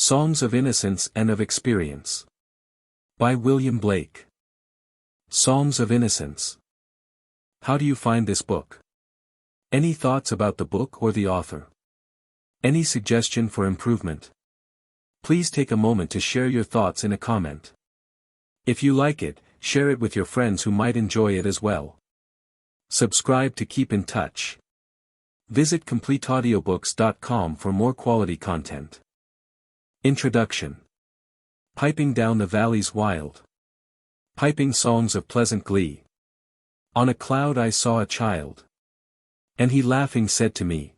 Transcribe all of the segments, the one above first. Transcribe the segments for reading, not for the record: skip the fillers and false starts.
Songs of Innocence and of Experience. By William Blake. Songs of Innocence. How do you find this book? Any thoughts about the book or the author? Any suggestion for improvement? Please take a moment to share your thoughts in a comment. If you like it, share it with your friends who might enjoy it as well. Subscribe to keep in touch. Visit CompleteAudiobooks.com for more quality content. Introduction. Piping down the valleys wild. Piping songs of pleasant glee. On a cloud I saw a child. And he laughing said to me,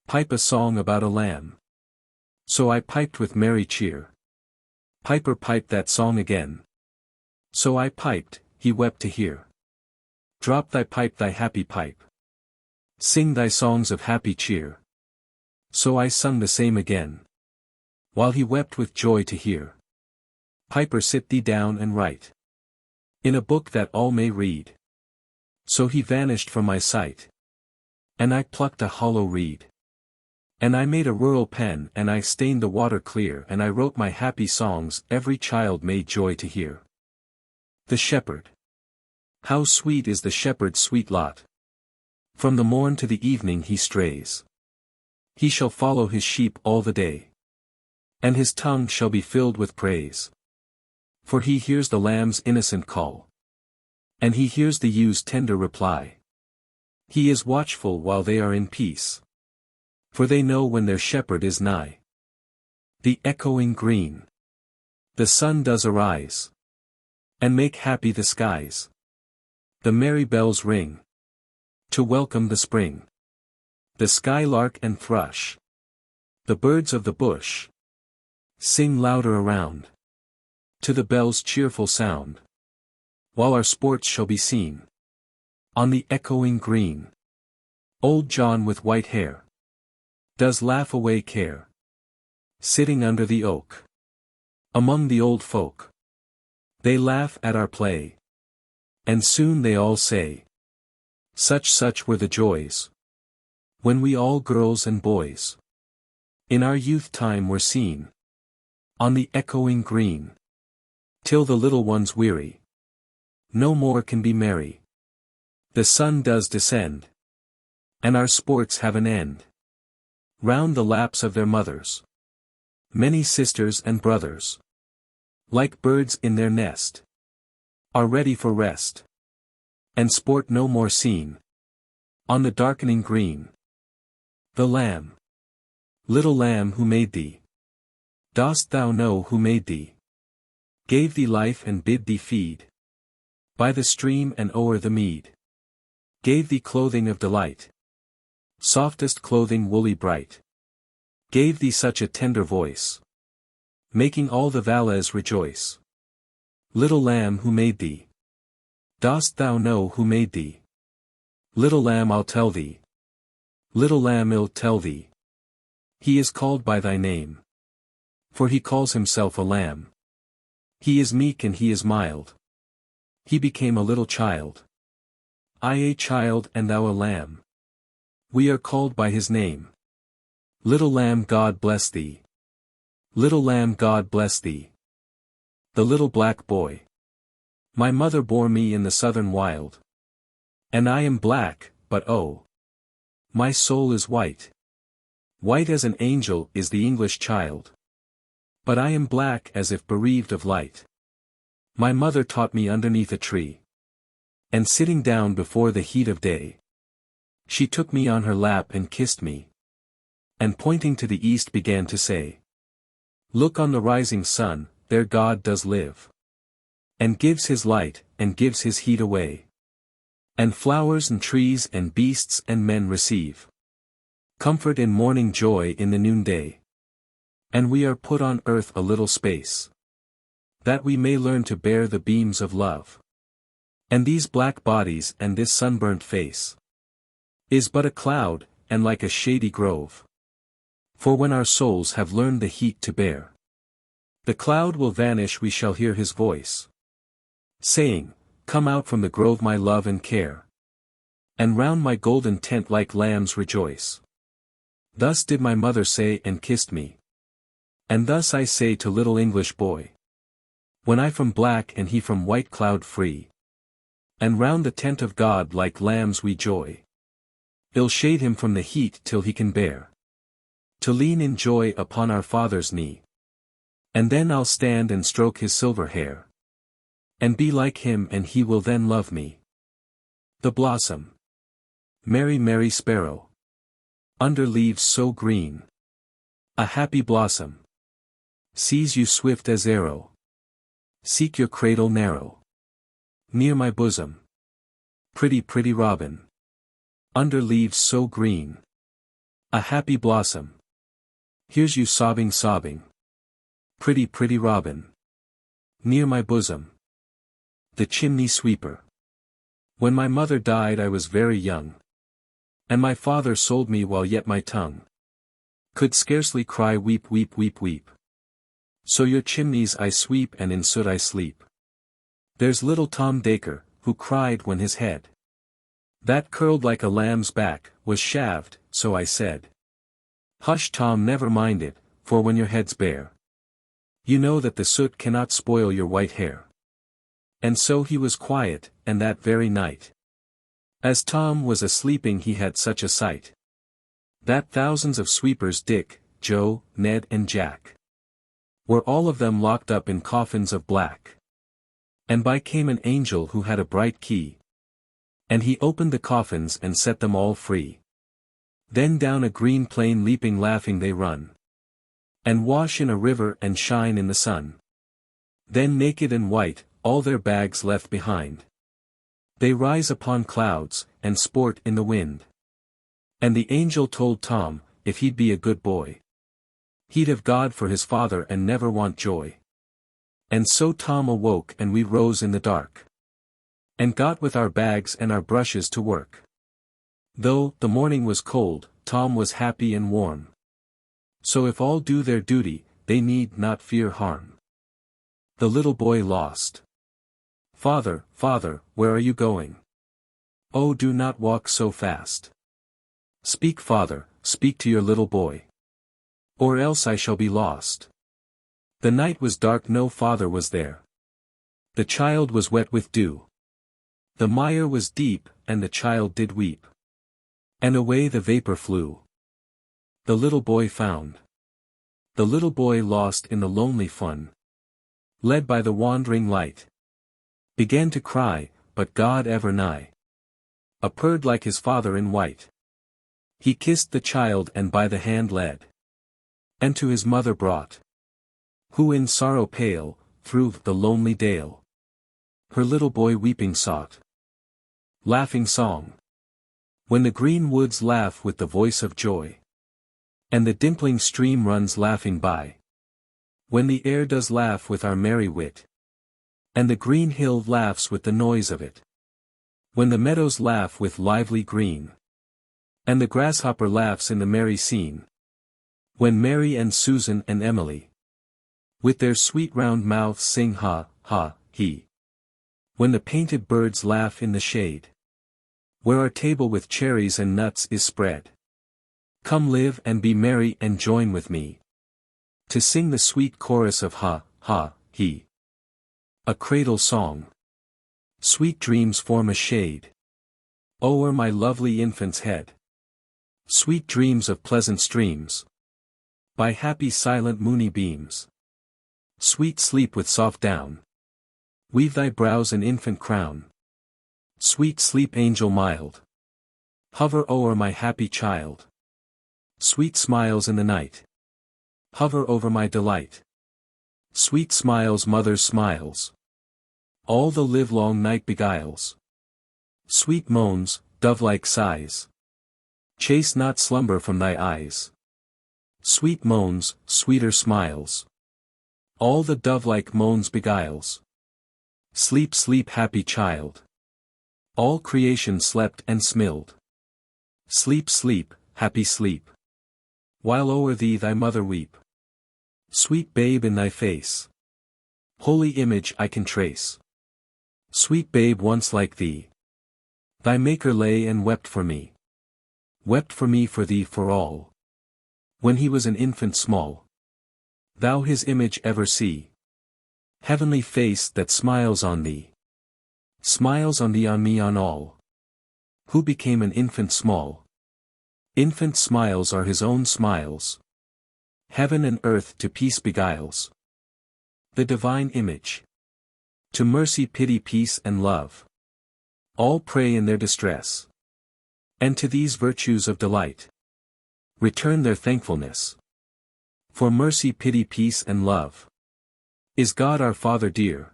"Pipe a song about a lamb." So I piped with merry cheer. Piper piped that song again. So I piped, he wept to hear. Drop thy pipe, thy happy pipe. Sing thy songs of happy cheer. So I sung the same again. While he wept with joy to hear. Piper, sit thee down and write. In a book that all may read. So he vanished from my sight. And I plucked a hollow reed. And I made a rural pen and I stained the water clear and I wrote my happy songs every child made joy to hear. The Shepherd. How sweet is the shepherd's sweet lot. From the morn to the evening he strays. He shall follow his sheep all the day. And his tongue shall be filled with praise. For he hears the lamb's innocent call. And he hears the ewes' tender reply. He is watchful while they are in peace. For they know when their shepherd is nigh. The echoing green. The sun does arise. And make happy the skies. The merry bells ring. To welcome the spring. The skylark and thrush. The birds of the bush. Sing louder around. To the bell's cheerful sound. While our sports shall be seen. On the echoing green. Old John with white hair. Does laugh away care. Sitting under the oak. Among the old folk. They laugh at our play. And soon they all say. Such were the joys. When we all girls and boys. In our youth time were seen. On the echoing green. Till the little ones weary. No more can be merry. The sun does descend. And our sports have an end. Round the laps of their mothers. Many sisters and brothers. Like birds in their nest. Are ready for rest. And sport no more seen. On the darkening green. The Lamb. Little lamb, who made thee? Dost thou know who made thee? Gave thee life and bid thee feed. By the stream and o'er the mead. Gave thee clothing of delight. Softest clothing woolly bright. Gave thee such a tender voice. Making all the valleys rejoice. Little lamb, who made thee? Dost thou know who made thee? Little lamb, I'll tell thee. Little lamb, I'll tell thee. He is called by thy name. For he calls himself a lamb. He is meek and he is mild. He became a little child. I a child and thou a lamb. We are called by his name. Little lamb, God bless thee. Little lamb, God bless thee. The little black boy. My mother bore me in the southern wild. And I am black, but oh. My soul is white. White as an angel is the English child. But I am black as if bereaved of light. My mother taught me underneath a tree. And sitting down before the heat of day. She took me on her lap and kissed me. And pointing to the east began to say. Look on the rising sun, there God does live. And gives his light, and gives his heat away. And flowers and trees and beasts and men receive. Comfort in morning, joy in the noonday. And we are put on earth a little space. That we may learn to bear the beams of love. And these black bodies and this sunburnt face. Is but a cloud, and like a shady grove. For when our souls have learned the heat to bear. The cloud will vanish, we shall hear his voice. Saying, come out from the grove my love and care. And round my golden tent like lambs rejoice. Thus did my mother say and kissed me. And thus I say to little English boy. When I from black and he from white cloud free. And round the tent of God like lambs we joy. I'll shade him from the heat till he can bear. To lean in joy upon our Father's knee. And then I'll stand and stroke his silver hair. And be like him and he will then love me. The blossom. Mary, Mary sparrow. Under leaves so green. A happy blossom. Sees you swift as arrow. Seek your cradle narrow. Near my bosom. Pretty, pretty robin. Under leaves so green. A happy blossom. Here's you sobbing, sobbing. Pretty, pretty robin. Near my bosom. The Chimney Sweeper. When my mother died I was very young. And my father sold me while yet my tongue could scarcely cry weep, weep, weep, weep. So your chimneys I sweep and in soot I sleep. There's little Tom Dacre, who cried when his head, that curled like a lamb's back, was shaved, so I said. Hush Tom, never mind it, for when your head's bare, you know that the soot cannot spoil your white hair. And so he was quiet, and that very night, as Tom was a-sleeping he had such a sight, that thousands of sweepers Dick, Joe, Ned and Jack, were all of them locked up in coffins of black. And by came an angel who had a bright key. And he opened the coffins and set them all free. Then down a green plain leaping laughing they run. And wash in a river and shine in the sun. Then naked and white, all their bags left behind. They rise upon clouds, and sport in the wind. And the angel told Tom, if he'd be a good boy, he'd have God for his father and never want joy. And so Tom awoke and we rose in the dark. And got with our bags and our brushes to work. Though the morning was cold, Tom was happy and warm. So if all do their duty, they need not fear harm. The little boy lost. Father, father, where are you going? Oh, do not walk so fast. Speak, father, speak to your little boy. Or else I shall be lost. The night was dark, no father was there. The child was wet with dew. The mire was deep, and the child did weep. And away the vapor flew. The little boy found. The little boy lost in the lonely fun. Led by the wandering light. Began to cry, but God ever nigh. Appeared like his father in white. He kissed the child and by the hand led. And to his mother brought. Who in sorrow pale, through the lonely dale, her little boy weeping sought. Laughing song. When the green woods laugh with the voice of joy. And the dimpling stream runs laughing by. When the air does laugh with our merry wit. And the green hill laughs with the noise of it. When the meadows laugh with lively green. And the grasshopper laughs in the merry scene. When Mary and Susan and Emily, with their sweet round mouths sing ha, ha, he. When the painted birds laugh in the shade. Where our table with cherries and nuts is spread. Come live and be merry and join with me. To sing the sweet chorus of ha, ha, he. A cradle song. Sweet dreams form a shade. O'er my lovely infant's head. Sweet dreams of pleasant streams. By happy silent moony beams. Sweet sleep with soft down. Weave thy brows an infant crown. Sweet sleep angel mild. Hover o'er my happy child. Sweet smiles in the night. Hover over my delight. Sweet smiles mother's smiles. All the livelong night beguiles. Sweet moans, dove-like sighs. Chase not slumber from thy eyes. Sweet moans, sweeter smiles. All the dove-like moans beguiles. Sleep, sleep, happy child. All creation slept and smilled. Sleep, sleep, happy sleep. While o'er thee thy mother weep. Sweet babe in thy face. Holy image I can trace. Sweet babe once like thee. Thy Maker lay and wept for me. Wept for me, for thee, for all. When he was an infant small. Thou his image ever see. Heavenly face that smiles on thee. Smiles on thee, on me, on all. Who became an infant small. Infant smiles are his own smiles. Heaven and earth to peace beguiles. The divine image. To mercy, pity, peace and love. All pray in their distress. And to these virtues of delight return their thankfulness. For mercy, pity, peace and love is God our Father dear.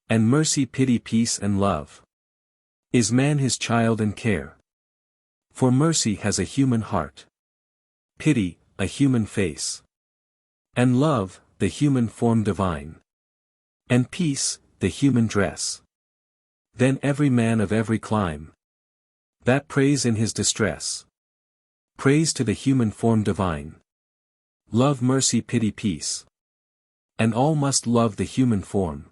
And mercy, pity, peace and love is man his child and care. For mercy has a human heart. Pity, a human face. And love, the human form divine. And peace, the human dress. Then every man of every clime that prays in his distress prays to the human form divine. Love, mercy, pity, peace. And all must love the human form.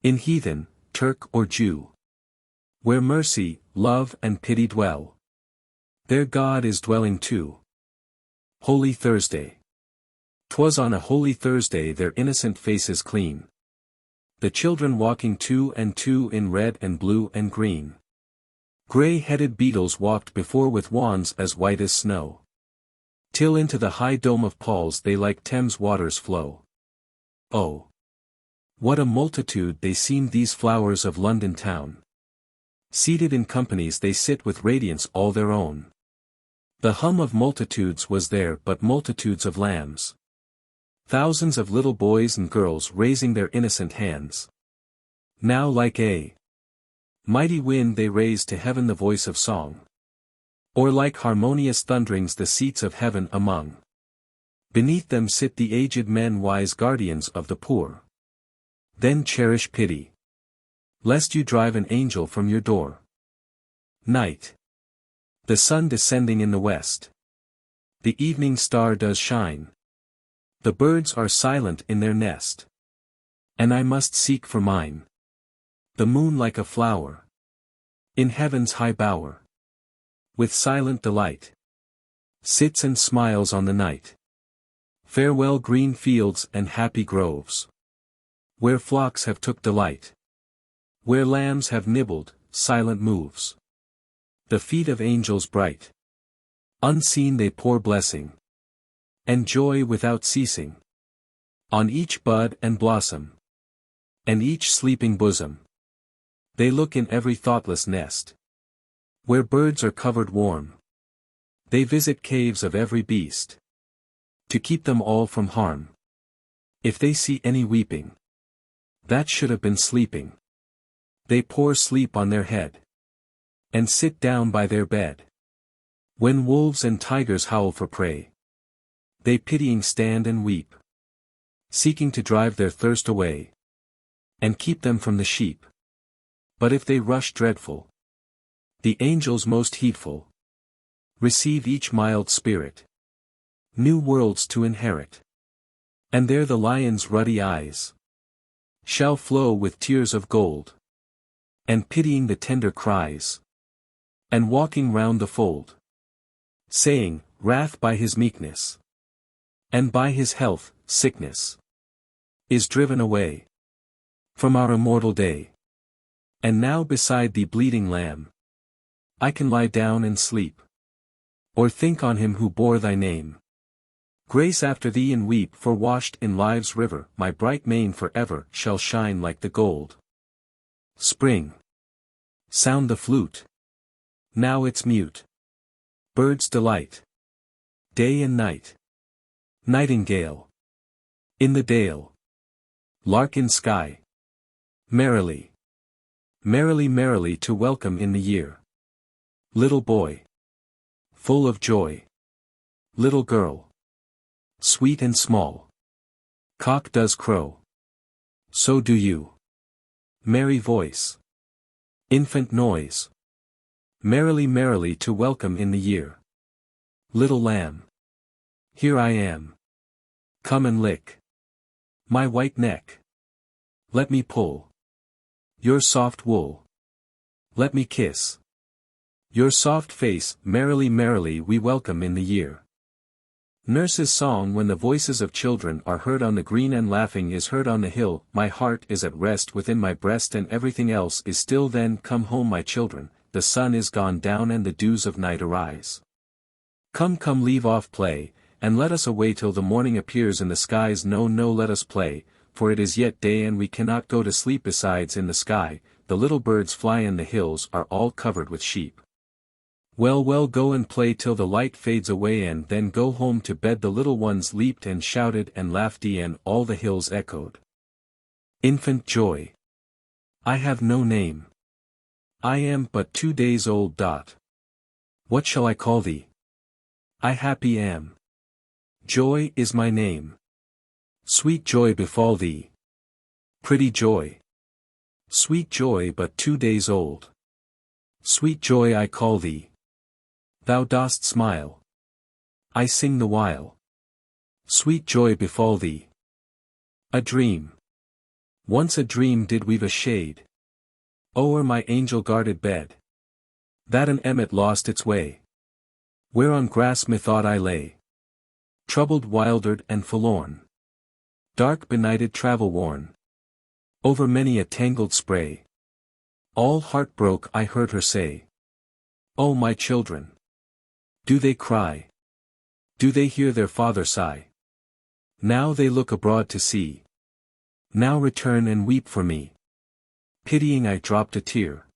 In heathen, Turk or Jew, where mercy, love and pity dwell, there God is dwelling too. Holy Thursday. 'Twas on a holy Thursday their innocent faces clean. The children walking two and two in red and blue and green. Gray-headed beetles walked before with wands as white as snow. Till into the high dome of Paul's they like Thames waters flow. Oh! What a multitude they seemed, these flowers of London town. Seated in companies they sit with radiance all their own. The hum of multitudes was there, but multitudes of lambs. Thousands of little boys and girls raising their innocent hands. Now like a mighty wind they raise to heaven the voice of song. Or like harmonious thunderings the seats of heaven among. Beneath them sit the aged men, wise guardians of the poor. Then cherish pity, lest you drive an angel from your door. Night. The sun descending in the west. The evening star does shine. The birds are silent in their nest. And I must seek for mine. The moon like a flower in heaven's high bower, with silent delight, sits and smiles on the night. Farewell green fields and happy groves, where flocks have took delight, where lambs have nibbled, silent moves the feet of angels bright. Unseen they pour blessing and joy without ceasing on each bud and blossom, and each sleeping bosom. They look in every thoughtless nest, where birds are covered warm. They visit caves of every beast, to keep them all from harm. If they see any weeping, that should have been sleeping, they pour sleep on their head, and sit down by their bed. When wolves and tigers howl for prey, they pitying stand and weep, seeking to drive their thirst away, and keep them from the sheep. But if they rush dreadful, the angels most heedful receive each mild spirit, new worlds to inherit. And there the lion's ruddy eyes shall flow with tears of gold, and pitying the tender cries, and walking round the fold, saying, wrath by his meekness, and by his health, sickness, is driven away from our immortal day. And now beside thee, bleeding lamb, I can lie down and sleep, or think on him who bore thy name. Grace after thee and weep, for washed in life's river, my bright mane for ever shall shine like the gold. Spring. Sound the flute. Now it's mute. Birds delight. Day and night. Nightingale. In the dale. Lark in sky. Merrily. Merrily, merrily to welcome in the year. Little boy. Full of joy. Little girl. Sweet and small. Cock does crow. So do you. Merry voice. Infant noise. Merrily, merrily to welcome in the year. Little lamb. Here I am. Come and lick my white neck. Let me pull your soft wool. Let me kiss your soft face. Merrily, merrily we welcome in the year. Nurse's song when the voices of children are heard on the green and laughing is heard on the hill, my heart is at rest within my breast and everything else is still then come home my children, the sun is gone down and the dews of night arise. Come come leave off play, and let us away till the morning appears in the skies no no let us play, for it is yet day and we cannot go to sleep besides in the sky, the little birds fly and the hills are all covered with sheep. Well well go and play till the light fades away and then go home to bed the little ones leaped and shouted and laughed and all the hills echoed. Infant joy. I have no name. I am but 2 days old. What shall I call thee? I happy am. Joy is my name. Sweet joy befall thee. Pretty joy. Sweet joy but 2 days old. Sweet joy I call thee. Thou dost smile. I sing the while. Sweet joy befall thee. A dream. Once a dream did weave a shade o'er my angel-guarded bed, that an emmet lost its way, where on grass methought I lay, troubled, wildered, and forlorn, dark, benighted, travel-worn, over many a tangled spray. All heart broke I heard her say, "Oh my children! Do they cry? Do they hear their father sigh? Now they look abroad to see. Now return and weep for me." Pitying I dropped a tear.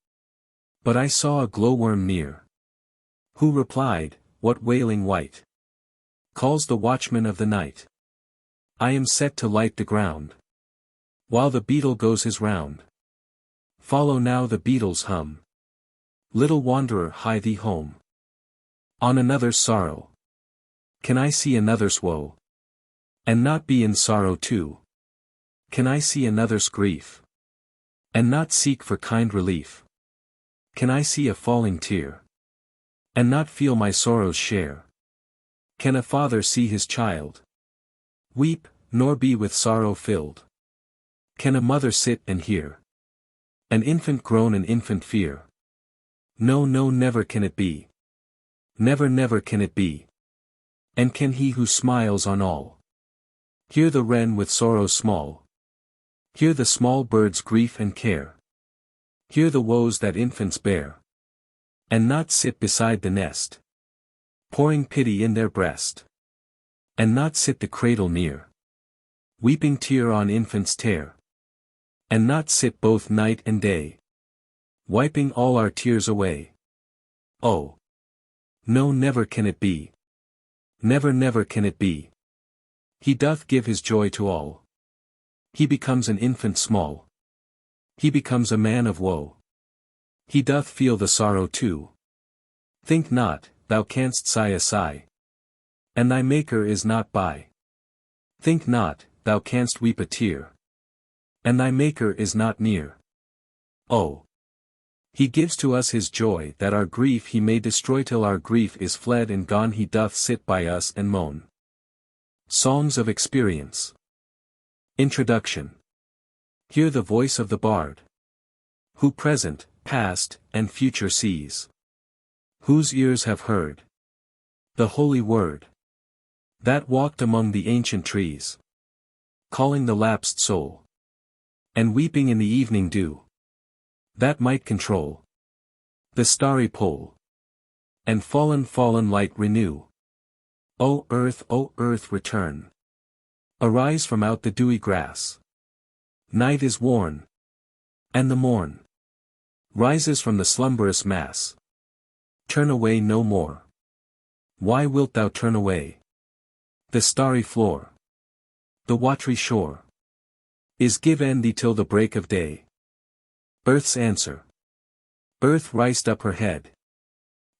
But I saw a glowworm near, who replied, "What wailing wight calls the watchman of the night? I am set to light the ground, while the beetle goes his round. Follow now the beetle's hum. Little wanderer, hie thee home. On another's sorrow. Can I see another's woe? And not be in sorrow too? Can I see another's grief? And not seek for kind relief? Can I see a falling tear? And not feel my sorrow's share? Can a father see his child weep, nor be with sorrow filled? Can a mother sit and hear an infant groan, an infant fear? No no never can it be. Never never can it be. And can he who smiles on all hear the wren with sorrow small? Hear the small bird's grief and care? Hear the woes that infants bear? And not sit beside the nest, pouring pity in their breast? And not sit the cradle near, weeping tear on infant's tear? And not sit both night and day, wiping all our tears away? Oh! No never can it be. Never never can it be. He doth give his joy to all. He becomes an infant small. He becomes a man of woe. He doth feel the sorrow too. Think not, thou canst sigh a sigh, and thy Maker is not by. Think not, thou canst weep a tear, and thy Maker is not near. Oh! He gives to us his joy that our grief he may destroy till our grief is fled and gone he doth sit by us and moan. Songs of Experience. Introduction. Hear the voice of the bard, who present, past, and future sees, whose ears have heard the holy word, that walked among the ancient trees, calling the lapsed soul, and weeping in the evening dew, that might control the starry pole, and fallen light renew. O earth, return. Arise from out the dewy grass. Night is worn, and the morn rises from the slumberous mass. Turn away no more. Why wilt thou turn away? The starry floor, the watery shore, is given thee till the break of day. Earth's answer. Earth raised up her head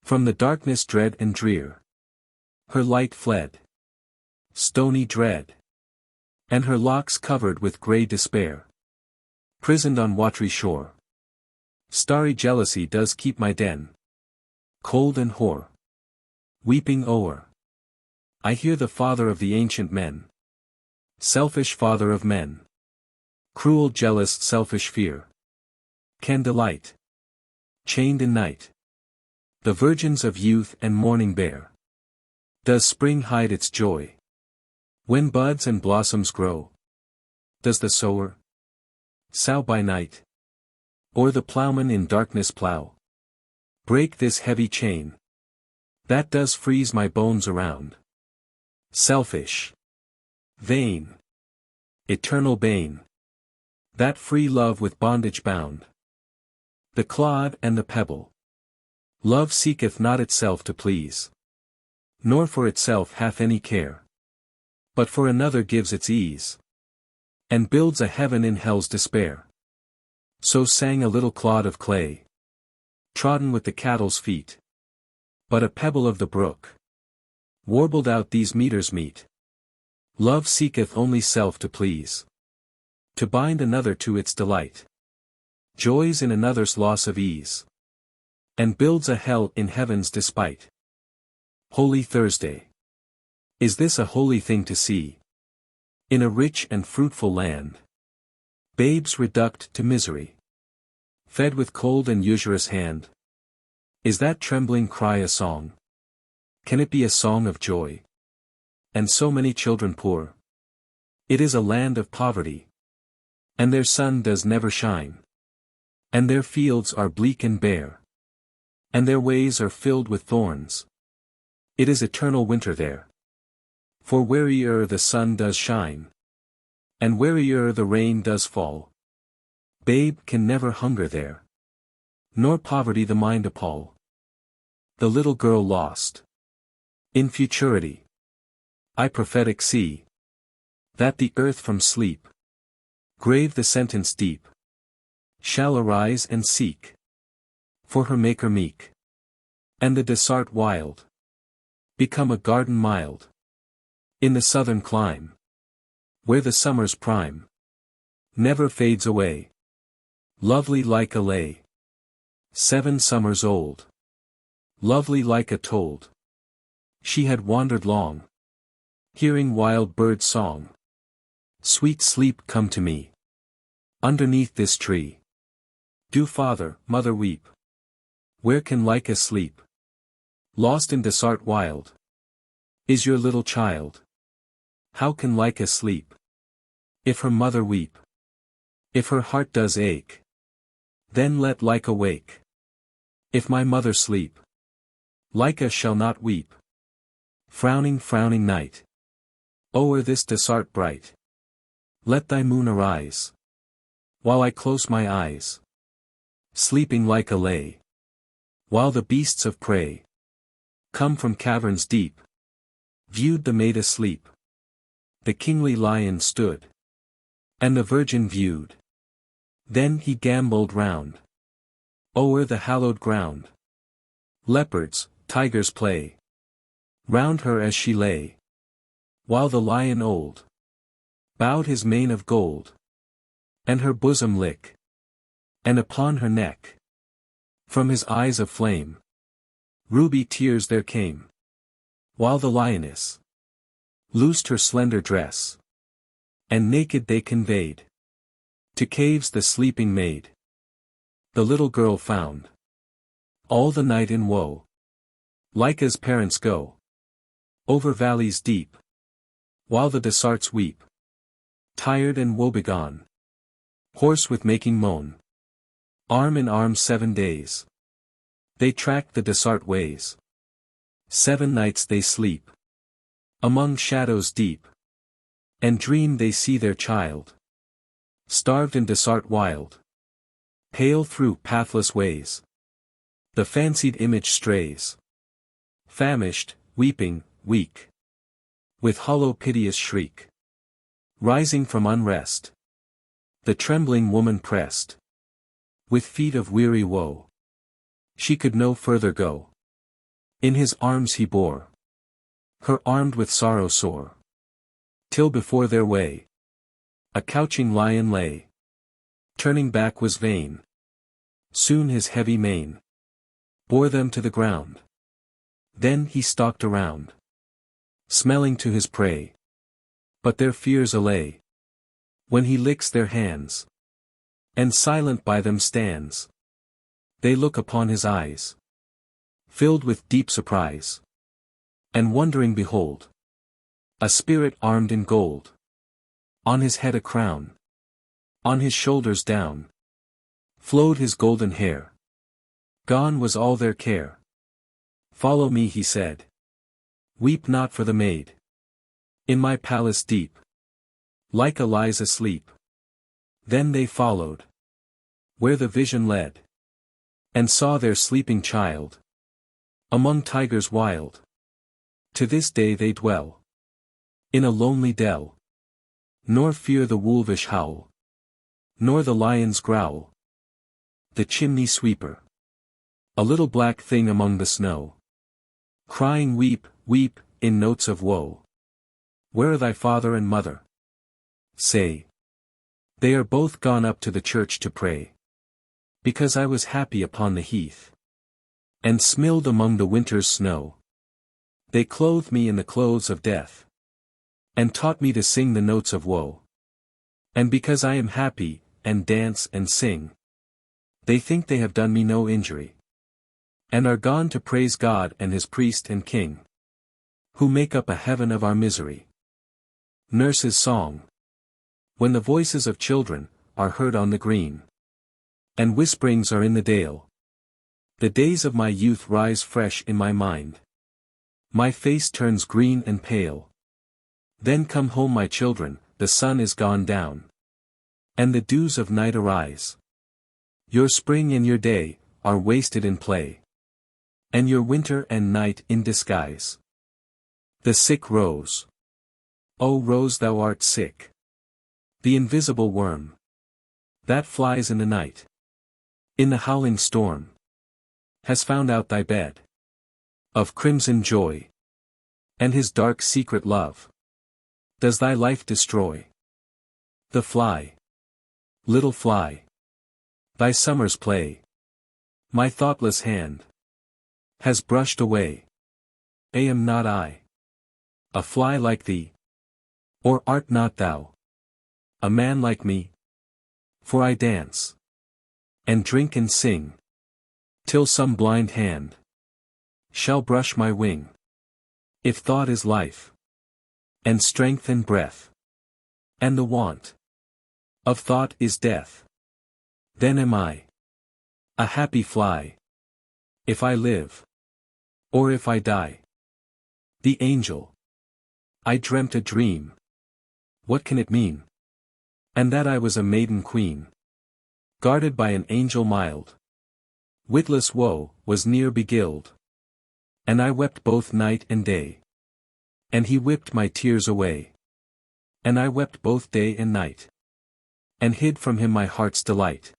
from the darkness dread and drear. Her light fled, stony dread, and her locks covered with grey despair. Prisoned on watery shore, starry jealousy does keep my den, cold and hoar, weeping o'er. I hear the father of the ancient men, selfish father of men, cruel jealous selfish fear, can delight, chained in night, the virgins of youth and morning bear, Does spring hide its joy? When buds and blossoms grow? Does the sower sow by night? Or the plowman in darkness plow? Break this heavy chain that does freeze my bones around. Selfish, vain, eternal bane, that free love with bondage bound. The clod and the pebble. Love seeketh not itself to please, nor for itself hath any care, but for another gives its ease, and builds a heaven in hell's despair. So sang a little clod of clay, trodden with the cattle's feet. But a pebble of the brook warbled out these meters meet. Love seeketh only self to please, to bind another to its delight, joys in another's loss of ease, and builds a hell in heaven's despite. Holy Thursday. Is this a holy thing to see? In a rich and fruitful land, babes reduced to misery, fed with cold and usurious hand. Is that trembling cry a song? Can it be a song of joy? And so many children poor? It is a land of poverty, and their sun does never shine, and their fields are bleak and bare, and their ways are filled with thorns. It is eternal winter there. For where'er the sun does shine, and where'er the rain does fall, babe can never hunger there, nor poverty the mind appall. The little girl lost. In futurity, I prophetic see, that the earth from sleep, grave the sentence deep, shall arise and seek for her maker meek, and the desart wild become a garden mild. In the southern clime, where the summer's prime never fades away, lovely like a lay, 7 summers old, lovely like a told, she had wandered long, hearing wild bird song. Sweet sleep come to me, underneath this tree. Do father, mother weep? Where can Lyca sleep? Lost in desart wild is your little child. How can Lyca sleep? If her mother weep, if her heart does ache, then let Lyca wake. If my mother sleep, Lyca shall not weep. Frowning, frowning night, o'er this desart bright, let thy moon arise, while I close my eyes. Sleeping Lyca lay, while the beasts of prey, come from caverns deep, viewed the maid asleep. The kingly lion stood, and the virgin viewed. Then he gamboled round, o'er the hallowed ground. Leopards, tigers play round her as she lay, while the lion old bowed his mane of gold, and her bosom lick, and upon her neck, from his eyes of flame, ruby tears there came, while the lioness loosed her slender dress, and naked they conveyed to caves the sleeping maid. The little girl found all the night in woe. Lyca's parents go over valleys deep, while the desarts weep, tired and woebegone, hoarse with making moan. Arm in arm 7 days they track the desart ways. 7 nights they sleep among shadows deep, and dream they see their child starved in desart wild, pale through pathless ways. The fancied image strays, famished, weeping, weak, with hollow piteous shriek, rising from unrest. The trembling woman pressed, with feet of weary woe. She could no further go. In his arms he bore her, armed with sorrow sore, till before their way a couching lion lay. Turning back was vain. Soon his heavy mane bore them to the ground. Then he stalked around, smelling to his prey, but their fears allay. When he licks their hands, and silent by them stands, they look upon his eyes, filled with deep surprise, And wondering behold, a spirit armed in gold. On his head a crown. On his shoulders down flowed his golden hair. Gone was all their care. Follow me, he said. Weep not for the maid. In my palace deep. Like lies asleep. Then they followed. Where the vision led. And saw their sleeping child. Among tigers wild. To this day they dwell. In a lonely dell. Nor fear the wolvish howl. Nor the lion's growl. The chimney sweeper. A little black thing among the snow. Crying weep, weep, in notes of woe. Where are thy father and mother? Say. They are both gone up to the church to pray. Because I was happy upon the heath. And smilled among the winter's snow. They clothed me in the clothes of death. And taught me to sing the notes of woe. And because I am happy, and dance and sing. They think they have done me no injury. And are gone to praise God and his priest and king. Who make up a heaven of our misery. Nurse's Song. When the voices of children are heard on the green. And whisperings are in the dale. The days of my youth rise fresh in my mind. My face turns green and pale. Then come home, my children, the sun is gone down. And the dews of night arise. Your spring and your day are wasted in play. And your winter and night in disguise. The sick rose. O rose, thou art sick. The invisible worm. That flies in the night. In the howling storm. Has found out thy bed. Of crimson joy. And his dark secret love. Does thy life destroy. The fly. Little fly. Thy summer's play. My thoughtless hand. Has brushed away. Am not I. A fly like thee. Or art not thou. A man like me. For I dance. And drink and sing. Till some blind hand. Shall brush my wing. If thought is life. And strength and breath. And the want. Of thought is death. Then am I. A happy fly. If I live. Or if I die. The angel. I dreamt a dream. What can it mean? And that I was a maiden queen. Guarded by an angel mild. Witless woe was near beguiled. And I wept both night and day. And he whipped my tears away. And I wept both day and night. And hid from him my heart's delight.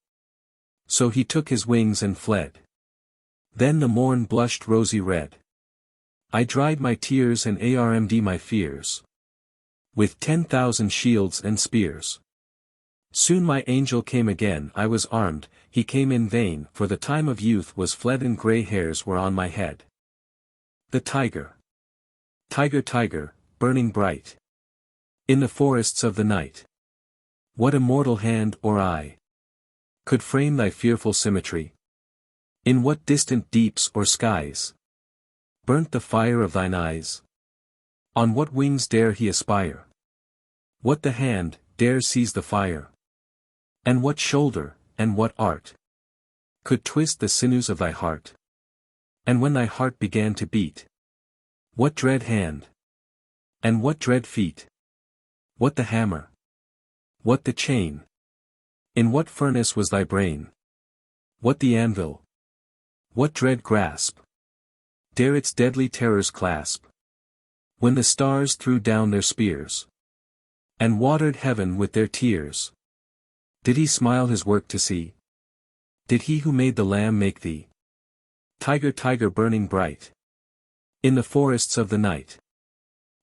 So he took his wings and fled. Then the morn blushed rosy red. I dried my tears and armd my fears. With 10,000 shields and spears. Soon my angel came again, I was armed, he came in vain, for the time of youth was fled and grey hairs were on my head. The Tyger. Tyger, Tyger, burning bright. In the forests of the night. What immortal hand or eye could frame thy fearful symmetry? In what distant deeps or skies burnt the fire of thine eyes? On what wings dare he aspire? What the hand dare seize the fire? And what shoulder, and what art could twist the sinews of thy heart? And when thy heart began to beat, what dread hand? And what dread feet? What the hammer? What the chain? In what furnace was thy brain? What the anvil? What dread grasp dare its deadly terrors clasp? When the stars threw down their spears, and watered heaven with their tears, did he smile his work to see? Did he who made the lamb make thee? Tyger, Tyger, burning bright. In the forests of the night.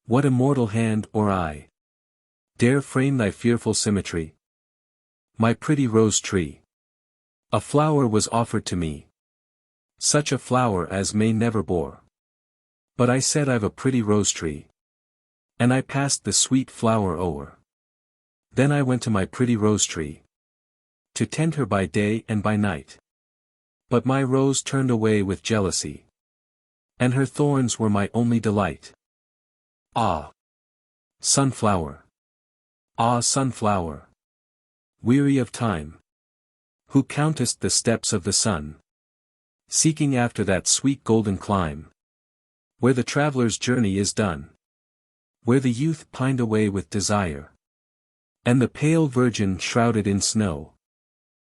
What immortal hand or eye dare frame thy fearful symmetry? My pretty rose tree. A flower was offered to me. Such a flower as may never bore. But I said I've a pretty rose tree. And I passed the sweet flower o'er. Then I went to my pretty rose tree. To tend her by day and by night. But my rose turned away with jealousy. and her thorns were my only delight. Ah! Sunflower! Ah, sunflower! Weary of time, who countest the steps of the sun, seeking after that sweet golden clime, where the traveler's journey is done, where the youth pined away with desire, and the pale virgin shrouded in snow,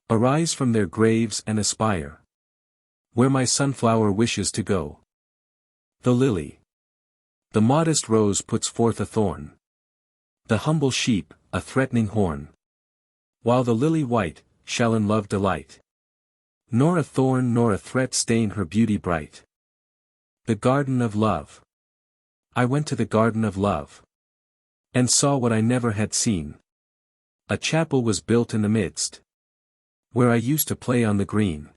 arise from their graves and aspire, where my sunflower wishes to go. The lily, the modest rose puts forth a thorn, the humble sheep, a threatening horn, while the lily white, shall in love delight. Nor a thorn nor a threat stain her beauty bright. The garden of love. I went to the garden of love, and saw what I never had seen. A chapel was built in the midst, where I used to play on the green.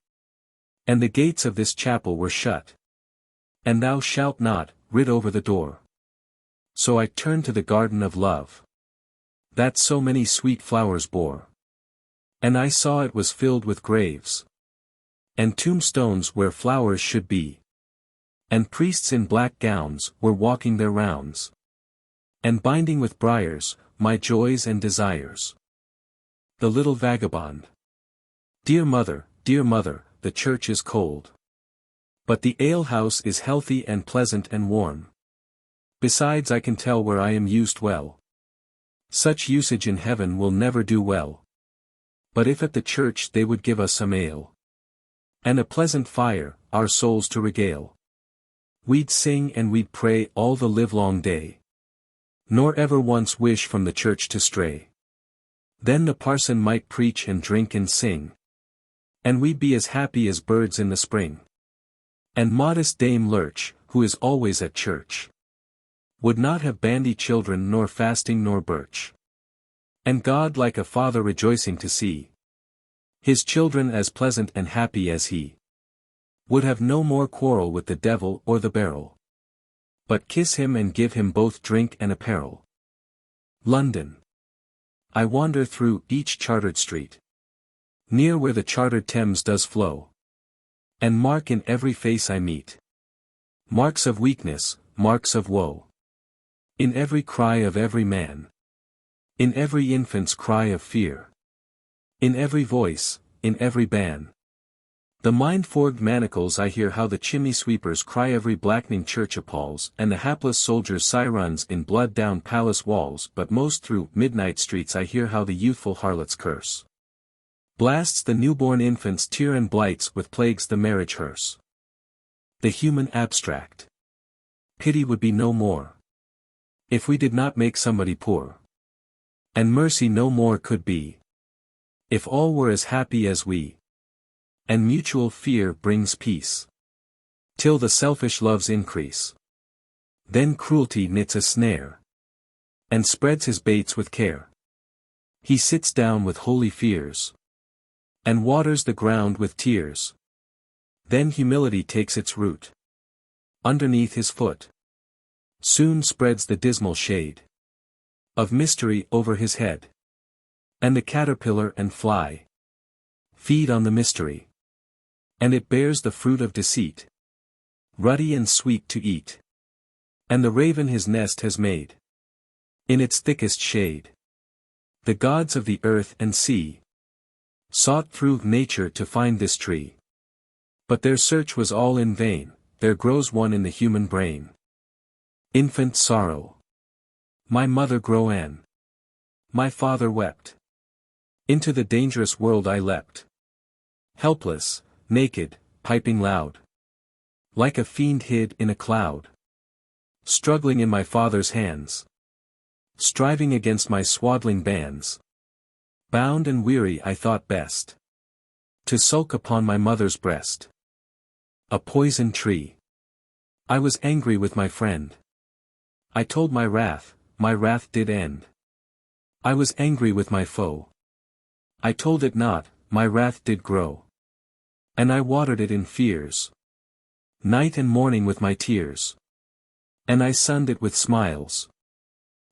And the gates of this chapel were shut, and thou shalt not rid over the door. So I turned to the garden of love, that so many sweet flowers bore. And I saw it was filled with graves, and tombstones where flowers should be. And priests in black gowns were walking their rounds, and binding with briars my joys and desires. The Little Vagabond. Dear mother, the church is cold, but the alehouse is healthy and pleasant and warm. Besides, I can tell where I am used well. Such usage in heaven will never do well. But if at the church they would give us some ale, and a pleasant fire, our souls to regale, we'd sing and we'd pray all the livelong day, nor ever once wish from the church to stray. Then the parson might preach and drink and sing, and we'd be as happy as birds in the spring. And modest Dame Lurch, who is always at church, would not have bandy children nor fasting nor birch. And God like a father rejoicing to see his children as pleasant and happy as he, would have no more quarrel with the devil or the barrel, but kiss him and give him both drink and apparel. London. I wander through each chartered street, near where the chartered Thames does flow, and mark in every face I meet marks of weakness, marks of woe. In every cry of every man, in every infant's cry of fear, in every voice, in every ban, the mind-forged manacles I hear how the chimney sweepers cry, every blackening church appalls, and the hapless soldier's sigh runs in blood down palace walls. But most through midnight streets I hear how the youthful harlot's curse blasts the newborn infant's tear and blights with plagues the marriage hearse. The human abstract. Pity would be no more if we did not make somebody poor, and mercy no more could be if all were as happy as we. And mutual fear brings peace, till the selfish loves increase. Then cruelty knits a snare, and spreads his baits with care. He sits down with holy fears, and waters the ground with tears. Then humility takes its root underneath his foot, soon spreads the dismal shade of mystery over his head. And the caterpillar and fly feed on the mystery, and it bears the fruit of deceit, ruddy and sweet to eat. And the raven his nest has made in its thickest shade. The gods of the earth and sea sought through nature to find this tree, but their search was all in vain. There grows one in the human brain. Infant sorrow. My mother groaned, my father wept. Into the dangerous world I leapt, helpless, naked, piping loud, like a fiend hid in a cloud, struggling in my father's hands, striving against my swaddling bands. Bound and weary I thought best to sulk upon my mother's breast. A poison tree. I was angry with my friend. I told my wrath did end. I was angry with my foe. I told it not, my wrath did grow. And I watered it in fears, night and morning with my tears. And I sunned it with smiles,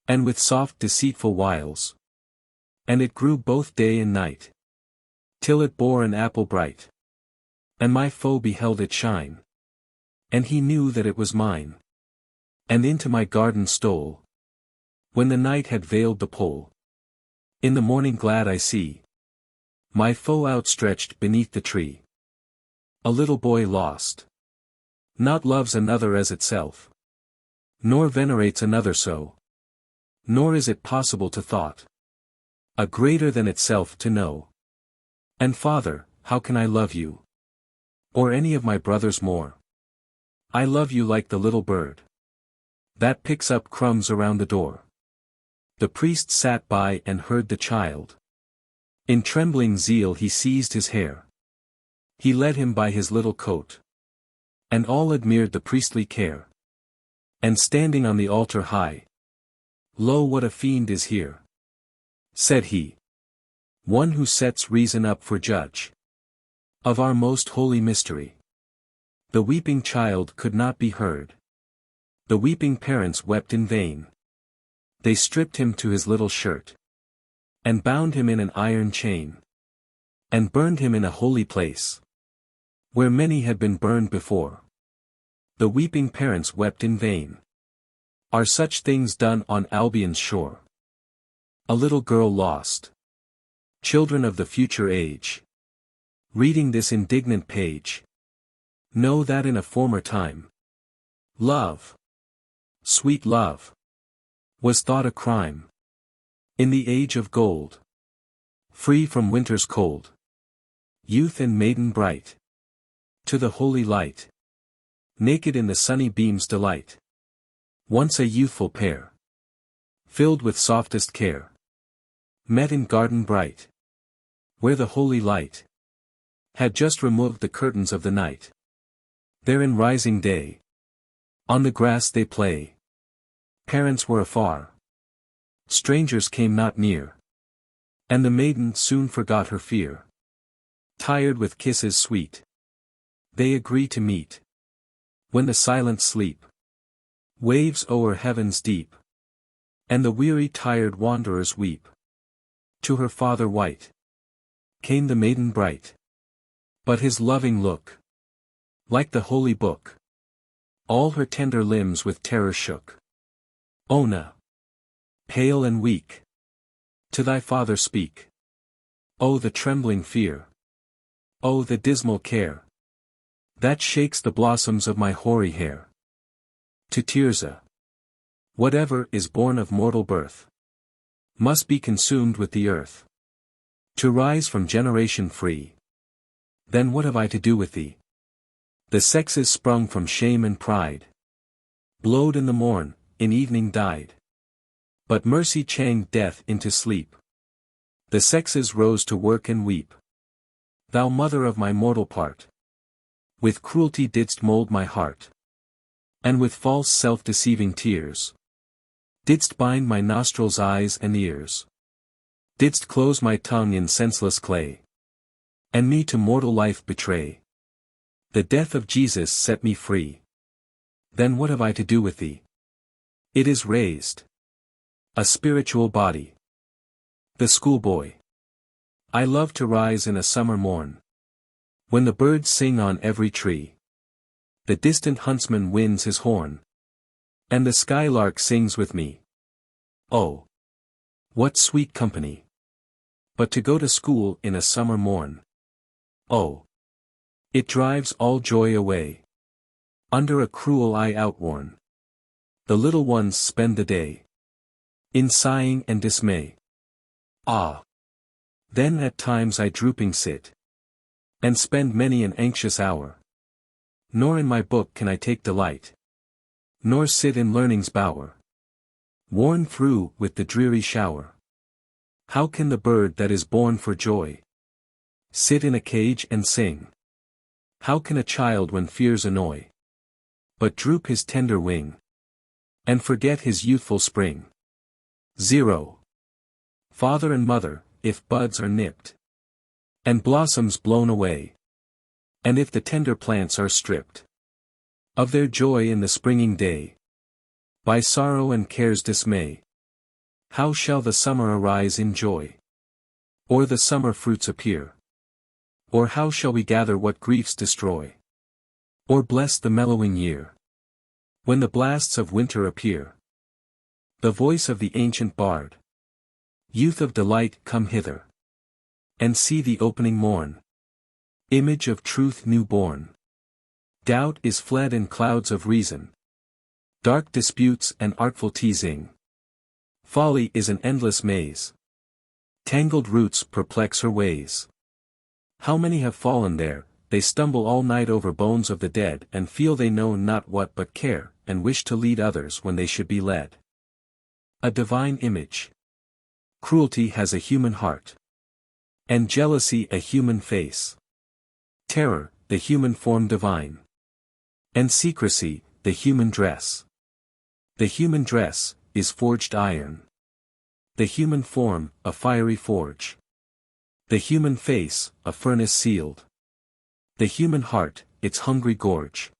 and with soft deceitful wiles. And it grew both day and night, till it bore an apple bright. And my foe beheld it shine, And he knew that it was mine. And into my garden stole. When the night had veiled the pole. In the morning glad I see my foe outstretched beneath the tree. A little boy lost. Not loves another as itself. Nor venerates another so. Nor is it possible to thought a greater than itself to know. And Father, how can I love you? Or any of my brothers more? I love you like the little bird that picks up crumbs around the door. The priest sat by and heard the child. In trembling zeal he seized his hair. He led him by his little coat. And all admired the priestly care. And standing on the altar high, "Lo, what a fiend is here," said he. "One who sets reason up for judge of our most holy mystery." The weeping child could not be heard. The weeping parents wept in vain. They stripped him to his little shirt. And bound him in an iron chain. And burned him in a holy place, where many had been burned before. The weeping parents wept in vain. Are such things done on Albion's shore? A little girl lost. Children of the future age, reading this indignant page, know that in a former time, love, sweet love, was thought a crime. In the age of gold, free from winter's cold, youth and maiden bright, to the holy light, naked in the sunny beam's delight. Once a youthful pair, filled with softest care, met in garden bright, where the holy light had just removed the curtains of the night. There in rising day, on the grass they play. Parents were afar, strangers came not near, and the maiden soon forgot her fear. Tired with kisses sweet, they agree to meet, when the silent sleep waves o'er heavens deep, and the weary tired wanderers weep. To her father white came the maiden bright, but his loving look, like the holy book, all her tender limbs with terror shook. Ona, pale and weak, to thy father speak. Oh, the trembling fear! Oh, the dismal care that shakes the blossoms of my hoary hair. To Tirzah, whatever is born of mortal birth must be consumed with the earth, to rise from generation free. Then what have I to do with thee? The sexes sprung from shame and pride, blowed in the morn, in evening died. But mercy changed death into sleep. The sexes rose to work and weep. Thou mother of my mortal part, with cruelty didst mold my heart, and with false self-deceiving tears didst bind my nostrils, eyes and ears, didst close my tongue in senseless clay, and me to mortal life betray. The death of Jesus set me free. Then what have I to do with thee? It is raised, a spiritual body. The schoolboy. I love to rise in a summer morn, when the birds sing on every tree. The distant huntsman winds his horn, and the skylark sings with me. Oh, what sweet company! But to go to school in a summer morn. Oh, it drives all joy away. Under a cruel eye outworn, the little ones spend the day in sighing and dismay. Ah! Then at times I drooping sit, and spend many an anxious hour. Nor in my book can I take delight, nor sit in learning's bower, worn through with the dreary shower. How can the bird that is born for joy sit in a cage and sing? How can a child when fears annoy but droop his tender wing, and forget his youthful spring? 0. Father and mother, if buds are nipped, and blossoms blown away, and if the tender plants are stripped of their joy in the springing day, by sorrow and care's dismay, how shall the summer arise in joy? Or the summer fruits appear? Or how shall we gather what griefs destroy? Or bless the mellowing year. When the blasts of winter appear. The voice of the ancient bard. Youth of delight, come hither. And see the opening morn. Image of truth new born. Doubt is fled in clouds of reason. Dark disputes and artful teasing. Folly is an endless maze. Tangled roots perplex her ways. How many have fallen there, they stumble all night over bones of the dead and feel they know not what but care, and wish to lead others when they should be led. A divine image. Cruelty has a human heart. And jealousy a human face. Terror, the human form divine. And secrecy, the human dress. The human dress, is forged iron. The human form, a fiery forge. The human face, a furnace sealed. The human heart, its hungry gorge.